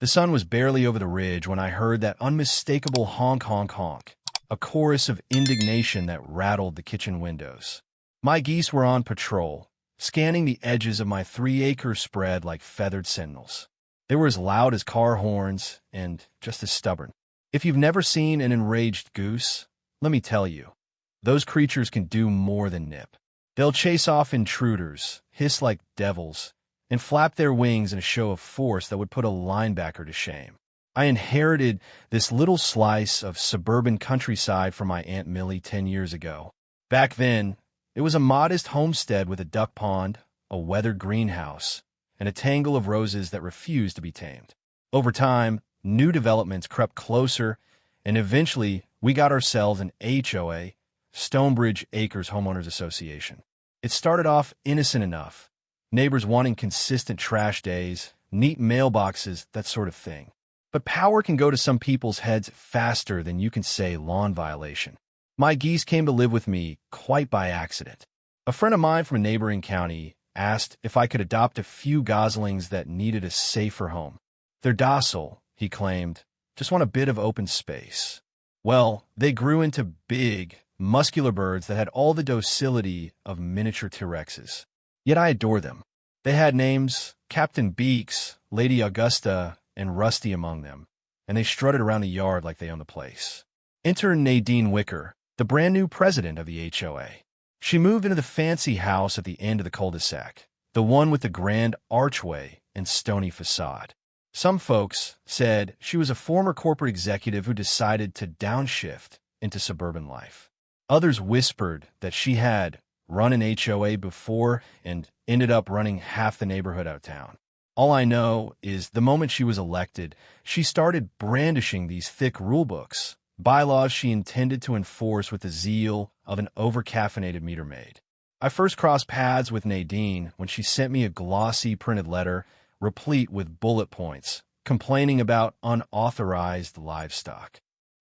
The sun was barely over the ridge when I heard that unmistakable honk, honk, honk, a chorus of indignation that rattled the kitchen windows. My geese were on patrol, scanning the edges of my 3-acre spread like feathered sentinels. They were as loud as car horns and just as stubborn. If you've never seen an enraged goose, let me tell you, those creatures can do more than nip. They'll chase off intruders, hiss like devils, and flap their wings in a show of force that would put a linebacker to shame. I inherited this little slice of suburban countryside from my Aunt Millie 10 years ago. Back then, it was a modest homestead with a duck pond, a weathered greenhouse, and a tangle of roses that refused to be tamed. Over time, new developments crept closer, and eventually we got ourselves an HOA, Stonebridge Acres Homeowners Association. It started off innocent enough, neighbors wanting consistent trash days, neat mailboxes, that sort of thing. But power can go to some people's heads faster than you can say lawn violation. My geese came to live with me quite by accident. A friend of mine from a neighboring county asked if I could adopt a few goslings that needed a safer home. They're docile, he claimed, just want a bit of open space. Well, they grew into big, muscular birds that had all the docility of miniature T-Rexes. Yet I adore them. They had names, Captain Beaks, Lady Augusta, and Rusty among them, and they strutted around the yard like they owned the place. Enter Nadine Wicker, the brand new president of the HOA. She moved into the fancy house at the end of the cul-de-sac, the one with the grand archway and stony facade. Some folks said she was a former corporate executive who decided to downshift into suburban life. Others whispered that she had run an HOA before and ended up running half the neighborhood out of town. All I know is the moment she was elected, she started brandishing these thick rulebooks, bylaws she intended to enforce with the zeal of an over-caffeinated meter maid. I first crossed paths with Nadine when she sent me a glossy printed letter replete with bullet points, complaining about unauthorized livestock.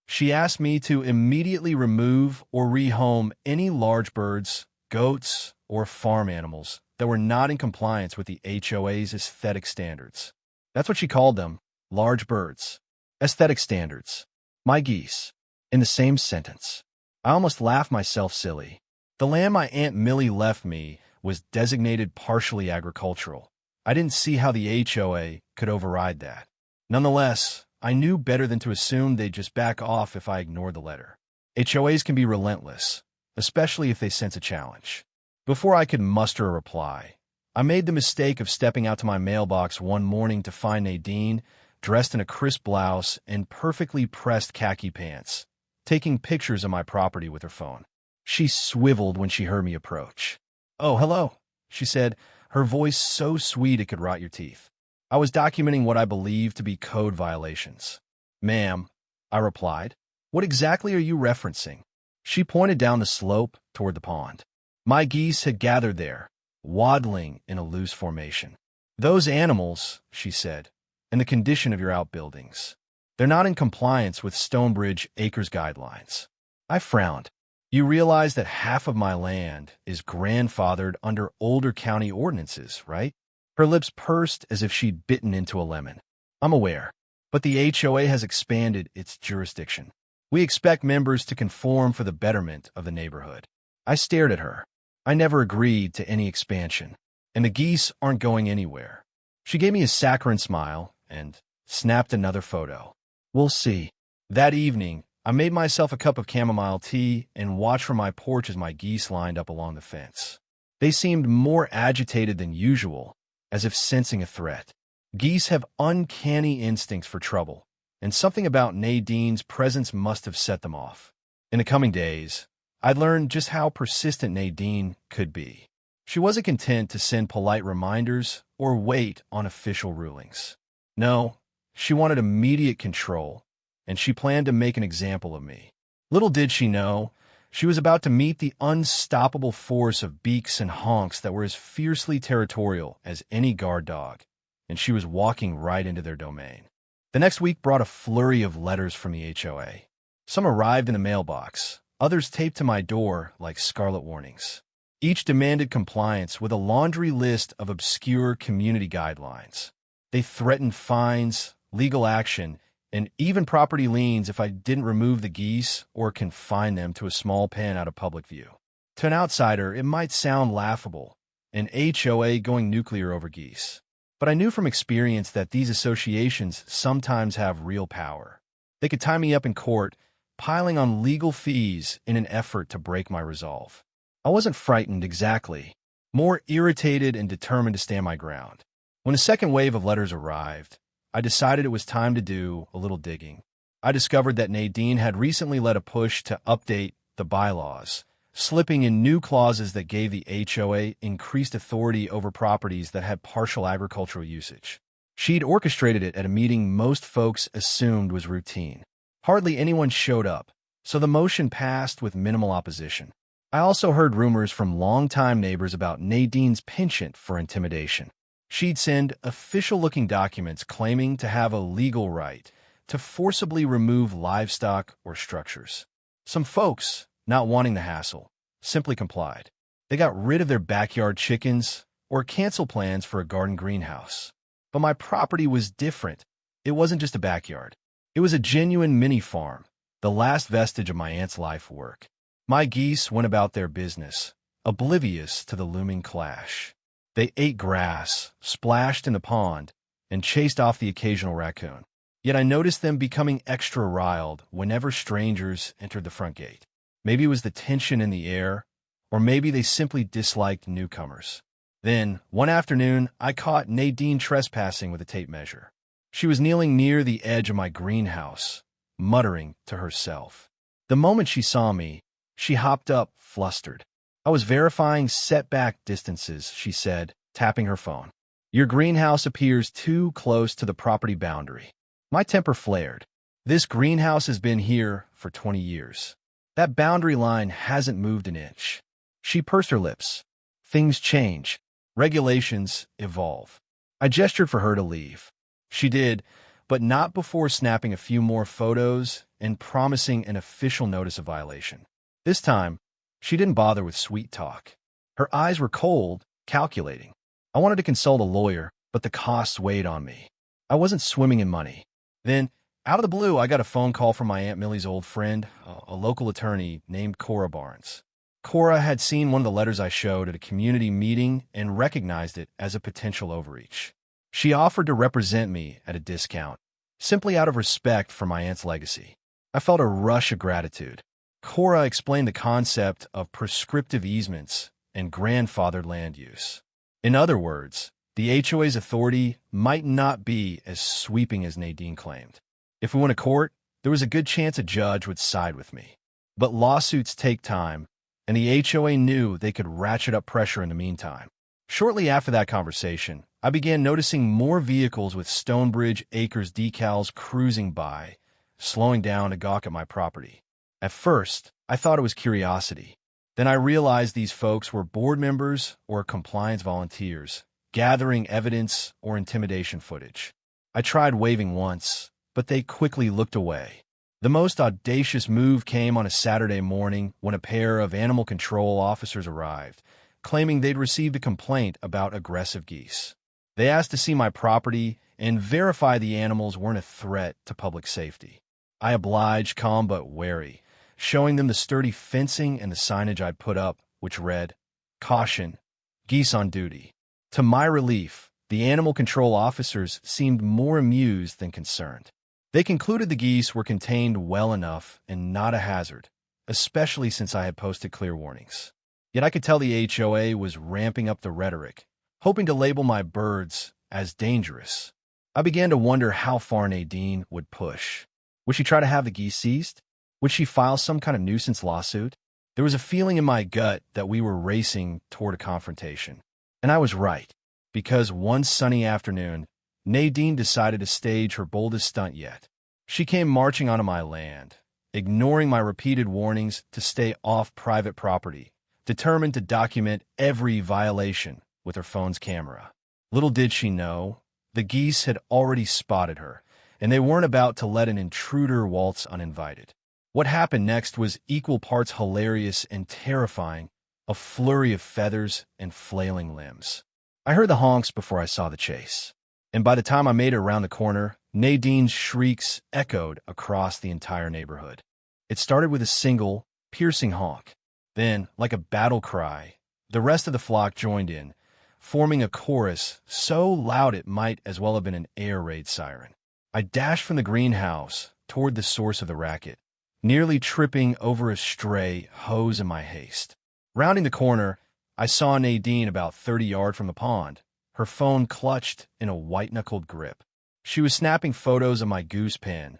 She asked me to immediately remove or rehome any large birds, goats, or farm animals that were not in compliance with the HOA's aesthetic standards. That's what she called them, large birds. Aesthetic standards. My geese. In the same sentence. I almost laughed myself silly. The land my Aunt Millie left me was designated partially agricultural. I didn't see how the HOA could override that. Nonetheless, I knew better than to assume they'd just back off if I ignored the letter. HOAs can be relentless, especially if they sense a challenge. Before I could muster a reply, I made the mistake of stepping out to my mailbox one morning to find Nadine, dressed in a crisp blouse and perfectly pressed khaki pants, taking pictures of my property with her phone. She swiveled when she heard me approach. "Oh, hello," she said, her voice so sweet it could rot your teeth. I was documenting what I believed to be code violations. "Ma'am," I replied, "what exactly are you referencing?" She pointed down the slope toward the pond. My geese had gathered there, waddling in a loose formation. "Those animals," she said, "and the condition of your outbuildings. They're not in compliance with Stonebridge Acres guidelines." I frowned. "You realize that half of my land is grandfathered under older county ordinances, right?" Her lips pursed as if she'd bitten into a lemon. "I'm aware, but the HOA has expanded its jurisdiction. We expect members to conform for the betterment of the neighborhood." I stared at her. I never agreed to any expansion, and the geese aren't going anywhere. She gave me a saccharine smile and snapped another photo. "We'll see." That evening, I made myself a cup of chamomile tea and watched from my porch as my geese lined up along the fence. They seemed more agitated than usual, as if sensing a threat. Geese have uncanny instincts for trouble, and something about Nadine's presence must have set them off. In the coming days, I'd learned just how persistent Nadine could be. She wasn't content to send polite reminders or wait on official rulings. No, she wanted immediate control, and she planned to make an example of me. Little did she know, she was about to meet the unstoppable force of beaks and honks that were as fiercely territorial as any guard dog, and she was walking right into their domain. The next week brought a flurry of letters from the HOA. Some arrived in the mailbox, others taped to my door like scarlet warnings. Each demanded compliance with a laundry list of obscure community guidelines. They threatened fines, legal action, and even property liens if I didn't remove the geese or confine them to a small pen out of public view. To an outsider, it might sound laughable, an HOA going nuclear over geese. But I knew from experience that these associations sometimes have real power. They could tie me up in court, piling on legal fees in an effort to break my resolve. I wasn't frightened exactly, more irritated and determined to stand my ground. When a second wave of letters arrived, I decided it was time to do a little digging. I discovered that Nadine had recently led a push to update the bylaws, slipping in new clauses that gave the HOA increased authority over properties that had partial agricultural usage. She'd orchestrated it at a meeting most folks assumed was routine. Hardly anyone showed up, so the motion passed with minimal opposition. I also heard rumors from longtime neighbors about Nadine's penchant for intimidation. She'd send official-looking documents claiming to have a legal right to forcibly remove livestock or structures. Some folks, not wanting the hassle, simply complied. They got rid of their backyard chickens or canceled plans for a garden greenhouse. But my property was different. It wasn't just a backyard. It was a genuine mini-farm, the last vestige of my aunt's life work. My geese went about their business, oblivious to the looming clash. They ate grass, splashed in the pond, and chased off the occasional raccoon. Yet I noticed them becoming extra riled whenever strangers entered the front gate. Maybe it was the tension in the air, or maybe they simply disliked newcomers. Then, one afternoon, I caught Nadine trespassing with a tape measure. She was kneeling near the edge of my greenhouse, muttering to herself. The moment she saw me, she hopped up, flustered. I was verifying setback distances, she said, tapping her phone. Your greenhouse appears too close to the property boundary. My temper flared. This greenhouse has been here for 20 years. That boundary line hasn't moved an inch. She pursed her lips. Things change. Regulations evolve. I gestured for her to leave. She did, but not before snapping a few more photos and promising an official notice of violation. This time, she didn't bother with sweet talk. Her eyes were cold, calculating. I wanted to consult a lawyer, but the costs weighed on me. I wasn't swimming in money. Then, out of the blue, I got a phone call from my Aunt Millie's old friend, a local attorney named Cora Barnes. Cora had seen one of the letters I showed at a community meeting and recognized it as a potential overreach. She offered to represent me at a discount, simply out of respect for my aunt's legacy. I felt a rush of gratitude. Cora explained the concept of prescriptive easements and grandfathered land use. In other words, the HOA's authority might not be as sweeping as Nadine claimed. If we went to court, there was a good chance a judge would side with me. But lawsuits take time, and the HOA knew they could ratchet up pressure in the meantime. Shortly after that conversation, I began noticing more vehicles with Stonebridge Acres decals cruising by, slowing down to gawk at my property. At first, I thought it was curiosity. Then I realized these folks were board members or compliance volunteers, gathering evidence or intimidation footage. I tried waving once, but they quickly looked away. The most audacious move came on a Saturday morning when a pair of animal control officers arrived, claiming they'd received a complaint about aggressive geese. They asked to see my property and verify the animals weren't a threat to public safety. I obliged, calm but wary, showing them the sturdy fencing and the signage I'd put up, which read, "Caution, geese on duty." To my relief, the animal control officers seemed more amused than concerned. They concluded the geese were contained well enough and not a hazard, especially since I had posted clear warnings. Yet I could tell the HOA was ramping up the rhetoric, hoping to label my birds as dangerous. I began to wonder how far Nadine would push. Would she try to have the geese seized? Would she file some kind of nuisance lawsuit? There was a feeling in my gut that we were racing toward a confrontation. And I was right, because one sunny afternoon, Nadine decided to stage her boldest stunt yet. She came marching onto my land, ignoring my repeated warnings to stay off private property, determined to document every violation with her phone's camera. Little did she know, the geese had already spotted her, and they weren't about to let an intruder waltz uninvited. What happened next was equal parts hilarious and terrifying, a flurry of feathers and flailing limbs. I heard the honks before I saw the chase. And by the time I made it around the corner, Nadine's shrieks echoed across the entire neighborhood. It started with a single, piercing honk. Then, like a battle cry, the rest of the flock joined in, forming a chorus so loud it might as well have been an air raid siren. I dashed from the greenhouse toward the source of the racket, nearly tripping over a stray hose in my haste. Rounding the corner, I saw Nadine about 30 yards from the pond, her phone clutched in a white-knuckled grip. She was snapping photos of my goose pen,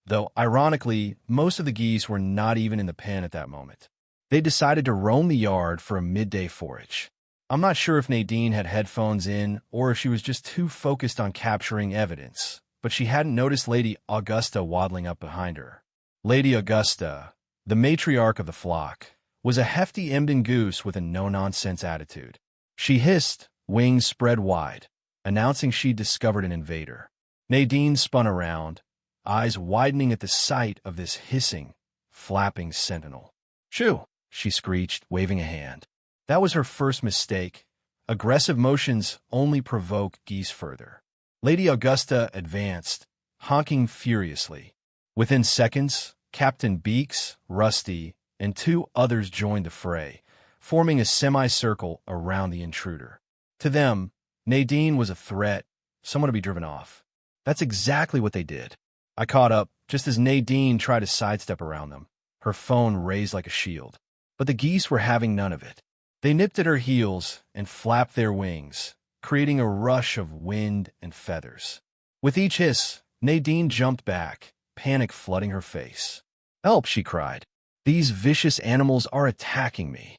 though, ironically, most of the geese were not even in the pen at that moment. They decided to roam the yard for a midday forage. I'm not sure if Nadine had headphones in or if she was just too focused on capturing evidence, but she hadn't noticed Lady Augusta waddling up behind her. Lady Augusta, the matriarch of the flock, was a hefty Emden goose with a no-nonsense attitude. She hissed, wings spread wide, announcing she'd discovered an invader. Nadine spun around, eyes widening at the sight of this hissing, flapping sentinel. "Shoo!" she screeched, waving a hand. That was her first mistake. Aggressive motions only provoke geese further. Lady Augusta advanced, honking furiously. Within seconds, Captain Beaks, Rusty, and 2 others joined the fray, forming a semicircle around the intruder. To them, Nadine was a threat, someone to be driven off. That's exactly what they did. I caught up, just as Nadine tried to sidestep around them, her phone raised like a shield. But the geese were having none of it. They nipped at her heels and flapped their wings, creating a rush of wind and feathers. With each hiss, Nadine jumped back, panic flooding her face. "Help!" she cried. "These vicious animals are attacking me."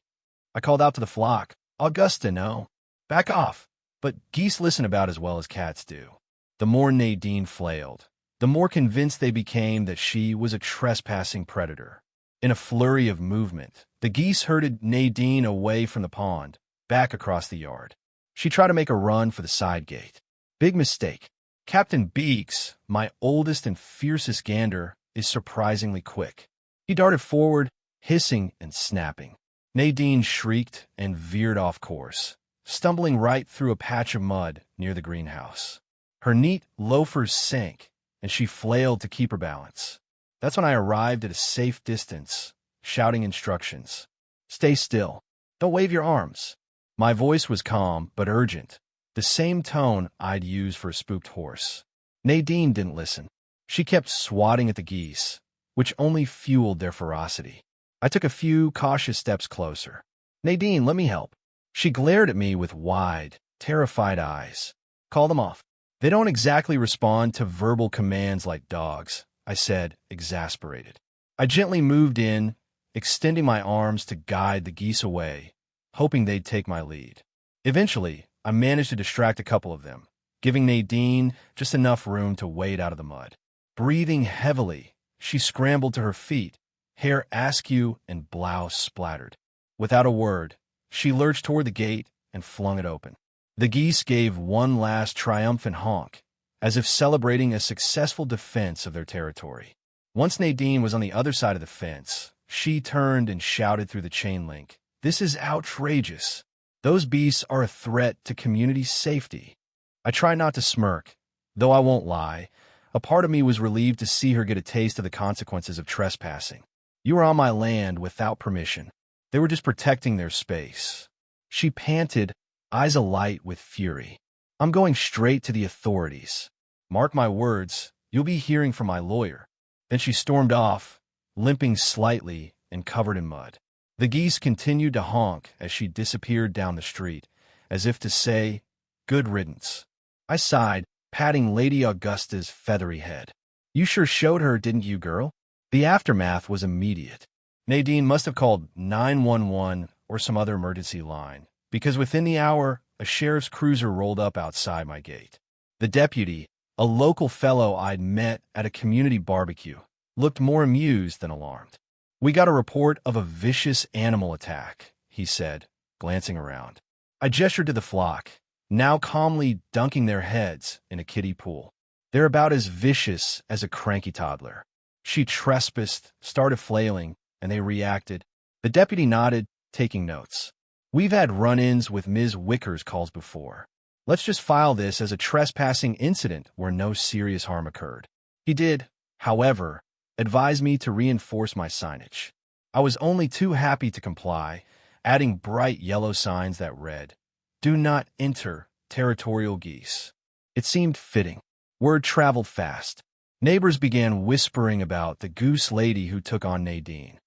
I called out to the flock, "Augusta, no. Back off." But geese listen about as well as cats do. The more Nadine flailed, the more convinced they became that she was a trespassing predator. In a flurry of movement, the geese herded Nadine away from the pond, back across the yard. She tried to make a run for the side gate. Big mistake. Captain Beaks, my oldest and fiercest gander, is surprisingly quick. He darted forward, hissing and snapping. Nadine shrieked and veered off course, stumbling right through a patch of mud near the greenhouse. Her neat loafers sank, and she flailed to keep her balance. That's when I arrived at a safe distance, shouting instructions. "Stay still. Don't wave your arms." My voice was calm but urgent, the same tone I'd use for a spooked horse. Nadine didn't listen. She kept swatting at the geese, which only fueled their ferocity. I took a few cautious steps closer. "Nadine, let me help." She glared at me with wide, terrified eyes. "Call them off. They don't exactly respond to verbal commands like dogs," I said, exasperated. I gently moved in, extending my arms to guide the geese away, hoping they'd take my lead. Eventually, I managed to distract a couple of them, giving Nadine just enough room to wade out of the mud. Breathing heavily, she scrambled to her feet, hair askew and blouse splattered. Without a word, she lurched toward the gate and flung it open. The geese gave one last triumphant honk, as if celebrating a successful defense of their territory. Once Nadine was on the other side of the fence, she turned and shouted through the chain link, "This is outrageous. Those beasts are a threat to community safety." I tried not to smirk, though I won't lie. A part of me was relieved to see her get a taste of the consequences of trespassing. You were on my land without permission. They were just protecting their space. She panted, eyes alight with fury. "I'm going straight to the authorities. Mark my words, you'll be hearing from my lawyer." Then she stormed off, limping slightly and covered in mud. The geese continued to honk as she disappeared down the street, as if to say, "Good riddance." I sighed, patting Lady Augusta's feathery head. "You sure showed her, didn't you, girl?" The aftermath was immediate. Nadine must have called 911 or some other emergency line, because within the hour, a sheriff's cruiser rolled up outside my gate. The deputy, a local fellow I'd met at a community barbecue, looked more amused than alarmed. "We got a report of a vicious animal attack," he said, glancing around. I gestured to the flock, now calmly dunking their heads in a kiddie pool. "They're about as vicious as a cranky toddler." She trespassed, started flailing, and they reacted. The deputy nodded, taking notes. "We've had run-ins with Ms. Wicker's calls before. Let's just file this as a trespassing incident where no serious harm occurred. He did, however, advise me to reinforce my signage. I was only too happy to comply, adding bright yellow signs that read, "Do not enter, Territorial Geese." It seemed fitting. Word traveled fast. Neighbors began whispering about the goose lady who took on Nadine.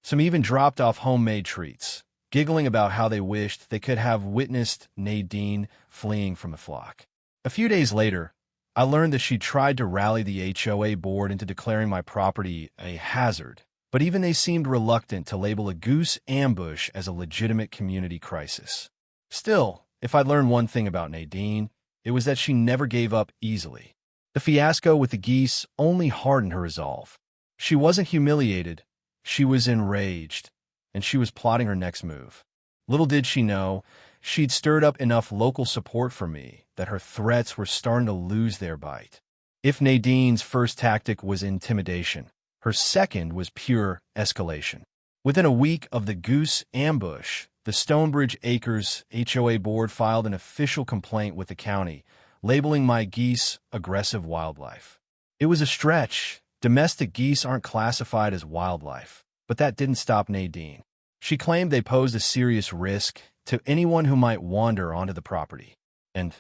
Some even dropped off homemade treats, giggling about how they wished they could have witnessed Nadine fleeing from the flock. A few days later, I learned that she tried to rally the HOA board into declaring my property a hazard, but even they seemed reluctant to label a goose ambush as a legitimate community crisis. Still, if I'd learned one thing about Nadine, it was that she never gave up easily. The fiasco with the geese only hardened her resolve. She wasn't humiliated, she was enraged, and she was plotting her next move. Little did she know, she'd stirred up enough local support for me that her threats were starting to lose their bite. If Nadine's first tactic was intimidation, her second was pure escalation. Within a week of the goose ambush, the Stonebridge Acres HOA board filed an official complaint with the county, labeling my geese aggressive wildlife. It was a stretch. Domestic geese aren't classified as wildlife, but that didn't stop Nadine. She claimed they posed a serious risk to anyone who might wander onto the property. And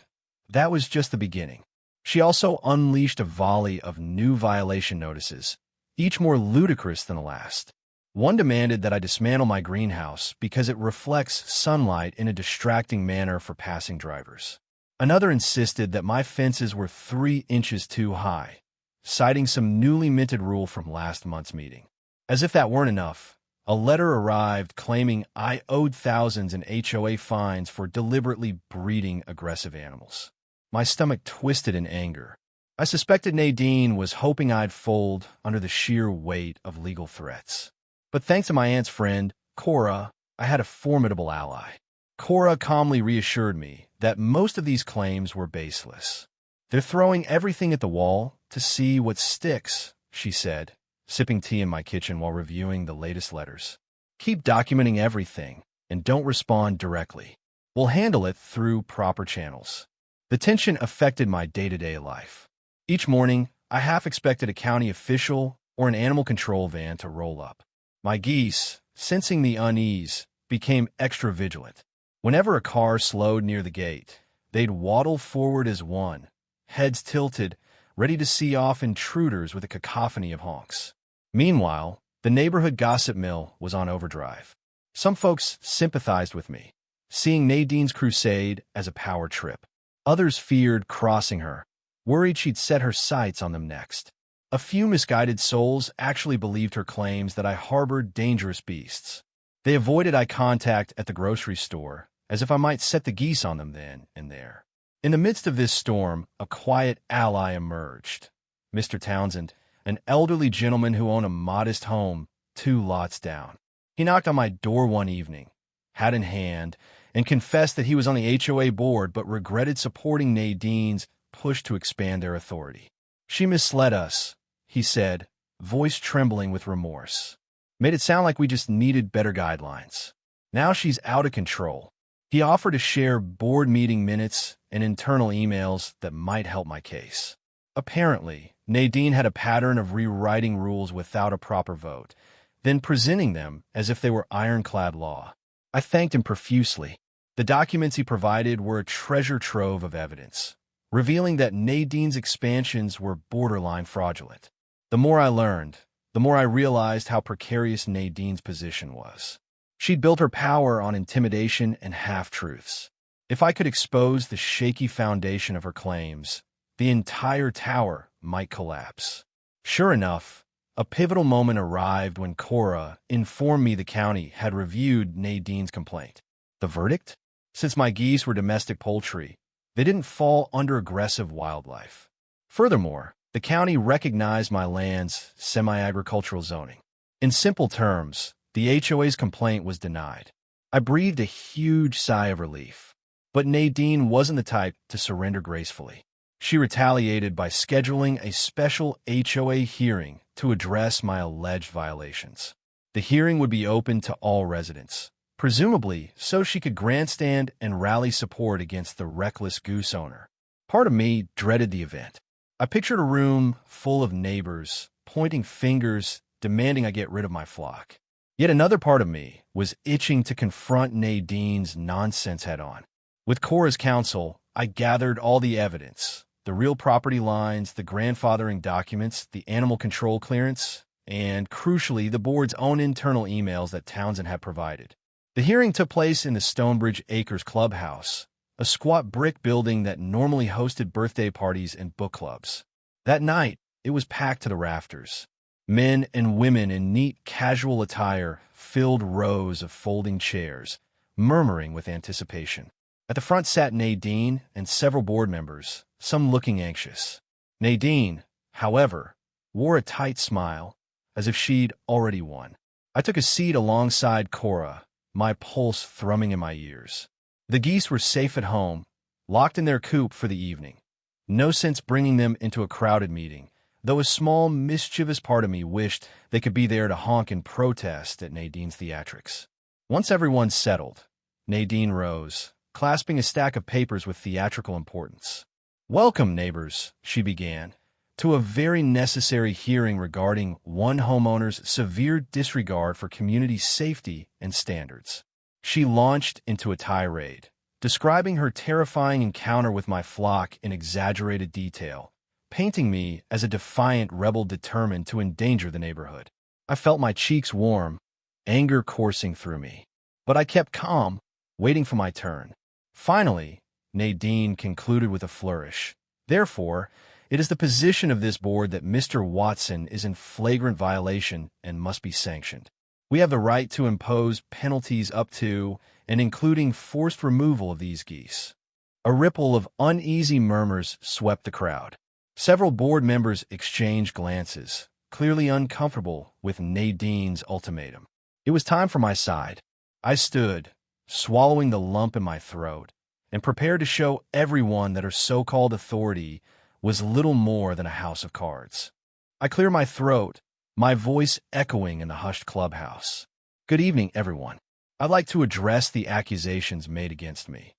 that was just the beginning. She also unleashed a volley of new violation notices, each more ludicrous than the last. One demanded that I dismantle my greenhouse because it reflects sunlight in a distracting manner for passing drivers. Another insisted that my fences were 3 inches too high, citing some newly minted rule from last month's meeting. As if that weren't enough, a letter arrived claiming I owed thousands in HOA fines for deliberately breeding aggressive animals. My stomach twisted in anger. I suspected Nadine was hoping I'd fold under the sheer weight of legal threats. But thanks to my aunt's friend, Cora, I had a formidable ally. Cora calmly reassured me that most of these claims were baseless. "They're throwing everything at the wall to see what sticks," she said, sipping tea in my kitchen while reviewing the latest letters. "Keep documenting everything, and don't respond directly. We'll handle it through proper channels." The tension affected my day-to-day life. Each morning, I half expected a county official or an animal control van to roll up. My geese, sensing the unease, became extra vigilant. Whenever a car slowed near the gate, they'd waddle forward as one, heads tilted, ready to see off intruders with a cacophony of honks. Meanwhile, the neighborhood gossip mill was on overdrive. Some folks sympathized with me, seeing Nadine's crusade as a power trip. Others feared crossing her, worried she'd set her sights on them next. A few misguided souls actually believed her claims that I harbored dangerous beasts. They avoided eye contact at the grocery store, as if I might set the geese on them then and there. In the midst of this storm, a quiet ally emerged. Mr. Townsend, an elderly gentleman who owned a modest home 2 lots down. He knocked on my door one evening, hat in hand, and confessed that he was on the HOA board but regretted supporting Nadine's push to expand their authority. "She misled us," he said, voice trembling with remorse. "Made it sound like we just needed better guidelines. Now she's out of control." He offered to share board meeting minutes and internal emails that might help my case. Apparently, Nadine had a pattern of rewriting rules without a proper vote, then presenting them as if they were ironclad law. I thanked him profusely. The documents he provided were a treasure trove of evidence, revealing that Nadine's expansions were borderline fraudulent. The more I learned, the more I realized how precarious Nadine's position was. She'd built her power on intimidation and half-truths. If I could expose the shaky foundation of her claims, the entire tower might collapse. Sure enough, a pivotal moment arrived when Cora informed me the county had reviewed Nadine's complaint. The verdict? Since my geese were domestic poultry, they didn't fall under aggressive wildlife. Furthermore, the county recognized my land's semi-agricultural zoning. In simple terms, the HOA's complaint was denied. I breathed a huge sigh of relief. But Nadine wasn't the type to surrender gracefully. She retaliated by scheduling a special HOA hearing to address my alleged violations. The hearing would be open to all residents, presumably so she could grandstand and rally support against the reckless goose owner. Part of me dreaded the event. I pictured a room full of neighbors, pointing fingers, demanding I get rid of my flock. Yet another part of me was itching to confront Nadine's nonsense head-on. With Cora's counsel, I gathered all the evidence, the real property lines, the grandfathering documents, the animal control clearance, and, crucially, the board's own internal emails that Townsend had provided. The hearing took place in the Stonebridge Acres Clubhouse, a squat brick building that normally hosted birthday parties and book clubs. That night, it was packed to the rafters. Men and women in neat, casual attire filled rows of folding chairs, murmuring with anticipation. At the front sat Nadine and several board members, some looking anxious. Nadine, however, wore a tight smile, as if she'd already won. I took a seat alongside Cora, my pulse thrumming in my ears. The geese were safe at home, locked in their coop for the evening. No sense bringing them into a crowded meeting, though a small, mischievous part of me wished they could be there to honk in protest at Nadine's theatrics. Once everyone settled, Nadine rose, clasping a stack of papers with theatrical importance. "Welcome, neighbors," she began, "to a very necessary hearing regarding one homeowner's severe disregard for community safety and standards." She launched into a tirade, describing her terrifying encounter with my flock in exaggerated detail, painting me as a defiant rebel determined to endanger the neighborhood. I felt my cheeks warm, anger coursing through me. But I kept calm, waiting for my turn. Finally, Nadine concluded with a flourish. "Therefore, it is the position of this board that Mr. Watson is in flagrant violation and must be sanctioned. We have the right to impose penalties up to and including forced removal of these geese." A ripple of uneasy murmurs swept the crowd. Several board members exchanged glances, clearly uncomfortable with Nadine's ultimatum. It was time for my side. I stood, swallowing the lump in my throat, and prepared to show everyone that her so-called authority was little more than a house of cards. I cleared my throat, my voice echoing in the hushed clubhouse. "Good evening, everyone. I'd like to address the accusations made against me,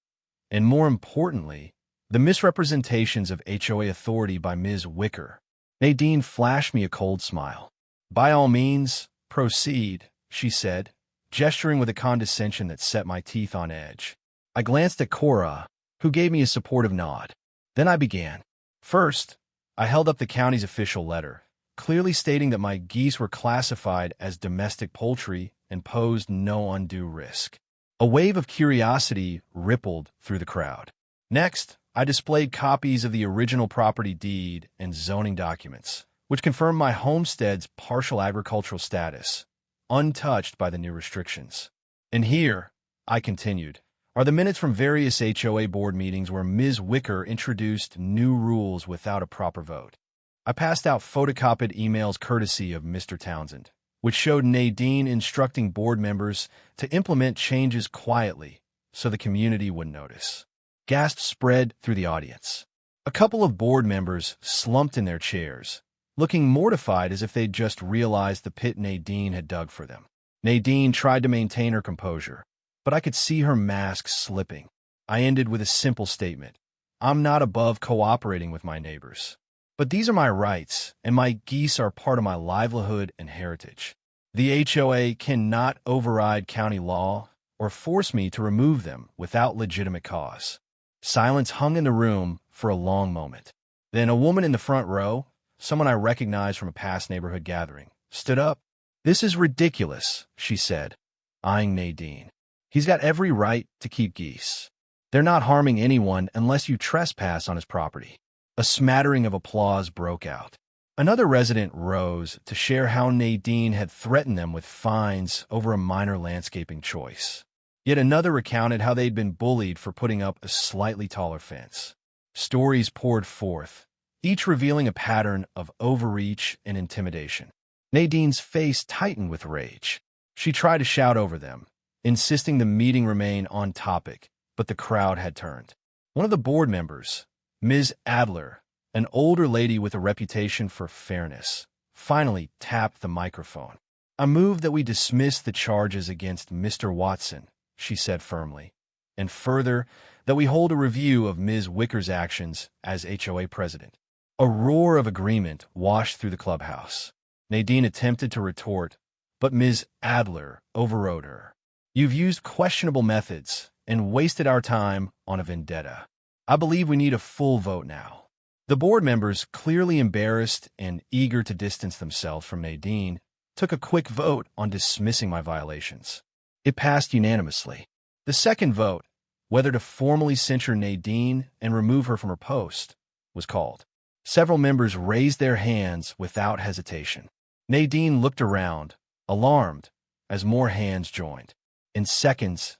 and more importantly, the misrepresentations of HOA authority by Ms. Wicker." Nadine flashed me a cold smile. "By all means, proceed," she said, gesturing with a condescension that set my teeth on edge. I glanced at Cora, who gave me a supportive nod. Then I began. First, I held up the county's official letter, clearly stating that my geese were classified as domestic poultry and posed no undue risk. A wave of curiosity rippled through the crowd. Next, I displayed copies of the original property deed and zoning documents, which confirmed my homestead's partial agricultural status, untouched by the new restrictions. "And here," I continued, "are the minutes from various HOA board meetings where Ms. Wicker introduced new rules without a proper vote." I passed out photocopied emails courtesy of Mr. Townsend, which showed Nadine instructing board members to implement changes quietly so the community wouldn't notice. Gasps spread through the audience. A couple of board members slumped in their chairs, looking mortified as if they'd just realized the pit Nadine had dug for them. Nadine tried to maintain her composure, but I could see her mask slipping. I ended with a simple statement. "I'm not above cooperating with my neighbors. But these are my rights, and my geese are part of my livelihood and heritage. The HOA cannot override county law or force me to remove them without legitimate cause." Silence hung in the room for a long moment. Then a woman in the front row, someone I recognized from a past neighborhood gathering, stood up. "This is ridiculous," she said, eyeing Nadine. "He's got every right to keep geese. They're not harming anyone unless you trespass on his property." A smattering of applause broke out. Another resident rose to share how Nadine had threatened them with fines over a minor landscaping choice. Yet another recounted how they'd been bullied for putting up a slightly taller fence. Stories poured forth, each revealing a pattern of overreach and intimidation. Nadine's face tightened with rage. She tried to shout over them, insisting the meeting remain on topic, but the crowd had turned. One of the board members, Ms. Adler, an older lady with a reputation for fairness, finally tapped the microphone. "I move that we dismiss the charges against Mr. Watson," she said firmly, "and further, that we hold a review of Ms. Wicker's actions as HOA president." A roar of agreement washed through the clubhouse. Nadine attempted to retort, but Ms. Adler overrode her. "You've used questionable methods and wasted our time on a vendetta. I believe we need a full vote now." The board members, clearly embarrassed and eager to distance themselves from Nadine, took a quick vote on dismissing my violations. It passed unanimously. The second vote, whether to formally censure Nadine and remove her from her post, was called. Several members raised their hands without hesitation. Nadine looked around, alarmed, as more hands joined. In seconds,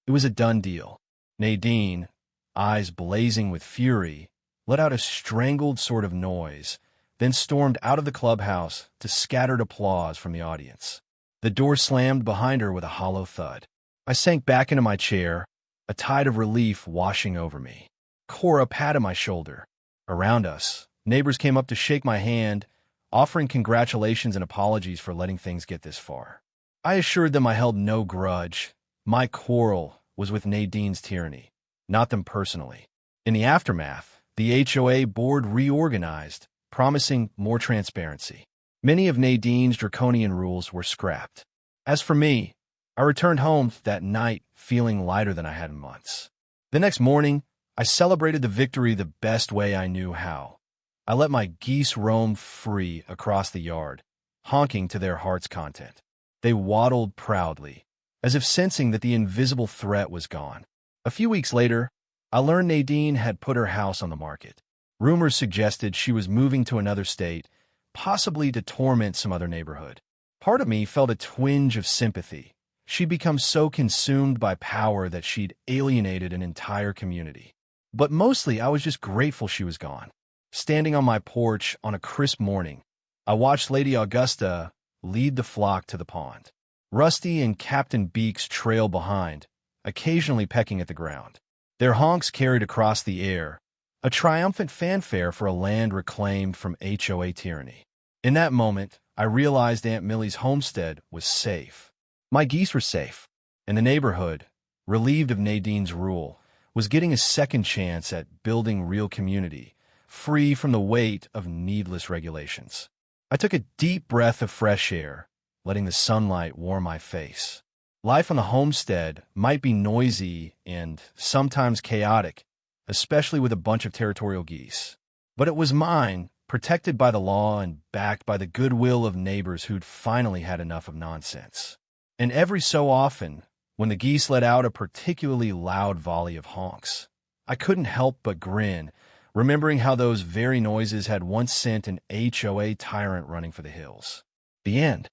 it was a done deal. Nadine, eyes blazing with fury, let out a strangled sort of noise, then stormed out of the clubhouse to scattered applause from the audience. The door slammed behind her with a hollow thud. I sank back into my chair, a tide of relief washing over me. Cora patted my shoulder. Around us, neighbors came up to shake my hand, offering congratulations and apologies for letting things get this far. I assured them I held no grudge. My quarrel was with Nadine's tyranny, not them personally. In the aftermath, the HOA board reorganized, promising more transparency. Many of Nadine's draconian rules were scrapped. As for me, I returned home that night feeling lighter than I had in months. The next morning, I celebrated the victory the best way I knew how. I let my geese roam free across the yard, honking to their heart's content. They waddled proudly, as if sensing that the invisible threat was gone. A few weeks later, I learned Nadine had put her house on the market. Rumors suggested she was moving to another state, possibly to torment some other neighborhood. Part of me felt a twinge of sympathy. She'd become so consumed by power that she'd alienated an entire community. But mostly, I was just grateful she was gone. Standing on my porch on a crisp morning, I watched Lady Augusta lead the flock to the pond. Rusty and Captain Beaks trailed behind, occasionally pecking at the ground. Their honks carried across the air, a triumphant fanfare for a land reclaimed from HOA tyranny. In that moment, I realized Aunt Millie's homestead was safe. My geese were safe, and the neighborhood, relieved of Nadine's rule, was getting a second chance at building real community, free from the weight of needless regulations. I took a deep breath of fresh air, letting the sunlight warm my face. Life on the homestead might be noisy and sometimes chaotic, especially with a bunch of territorial geese. But it was mine, protected by the law and backed by the goodwill of neighbors who'd finally had enough of nonsense. And every so often, when the geese let out a particularly loud volley of honks, I couldn't help but grin, remembering how those very noises had once sent an HOA Tyrant running for the hills. The end.